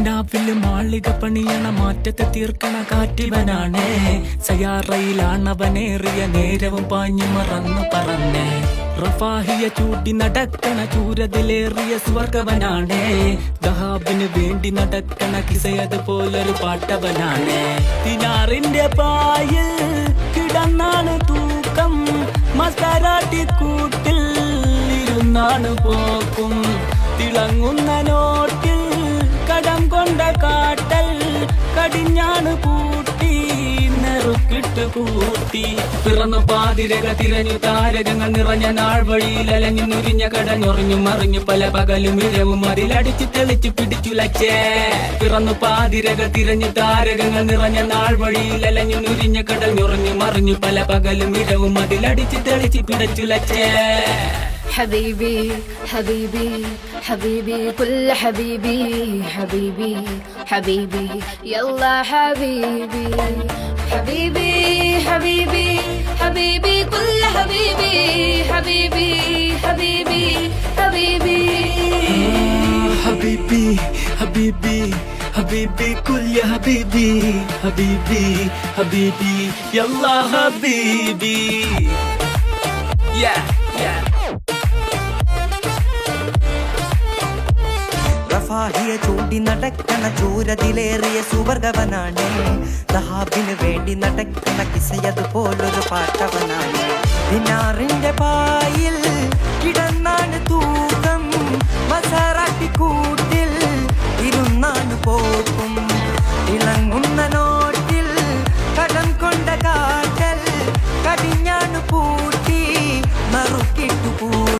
കിനാവില് മാളിക പണിയണ മാറ്റത്തെ തീർക്കണ കാറ്റിവനാണേ. സയാറയിലാണവനേറിയ നേരവും പാഞ്ഞു മറന്നു പറന്നേ. റഫാഹിയ ചൂട്ടി നടക്കണ ചൂരതിലേറിയ സ്വർഗവനാണേ. ദഹാബിന് വേണ്ടി നടക്കണ കിസയത് പോലൊരു പാട്ടവനാണേ. ദിനാറിന്റെ പായിൽ കിടന്നാണ് തൂക്കം, മസാരാട്ടി കൂട്ടിൽ ഇരുന്നാണ് പോക്കും. തിളങ്ങുന്ന നോട്ടിൽ കടം കൊണ്ട കാട്ടൽ കടിഞ്ഞാണ് കൂട്ടി നെറുക്കിട്ട് കൂട്ടി. പിറന്നു പാതിരക തിരഞ്ഞു താരകങ്ങൾ നിറഞ്ഞ നാൾ വഴിയിൽ അലഞ്ഞു നുരിഞ്ഞ കടഞ്ഞൊറിഞ്ഞു മറിഞ്ഞു പല പകലും ഇരവും അതിലടിച്ചു തെളിച്ചു പിടിച്ചുലച്ചേ. പിറന്നു പാതിരക തിരഞ്ഞു താരകങ്ങൾ നിറഞ്ഞ നാൾ വഴിയിൽ അലഞ്ഞു നുരിഞ്ഞ കടഞ്ഞൊറിഞ്ഞു മറിഞ്ഞു പല പകലും ഇരവും അതിലടിച്ചു തെളിച്ചു പിടിച്ചുലച്ചേ. حبيبي حبيبي حبيبي كل حبيبي حبيبي حبيبي يلا حبيبي حبيبي حبيبي حبيبي كل حبيبي حبيبي حبيبي حبيبي حبيبي حبيبي حبيبي كل يا حبيبي حبيبي حبيبي يلا حبيبي yeah yeah. റഫാഹിയ ചൂണ്ടി നടക്കണ ചൂരതിലേറിയ സുവർഗവനാണ്. ദഹാബിന് വേണ്ടി നടക്കണ കിസയത് പോലൊരു പാട്ടവനാണ്. ദിനാറിന്റെ പായിൽ കിടന്ന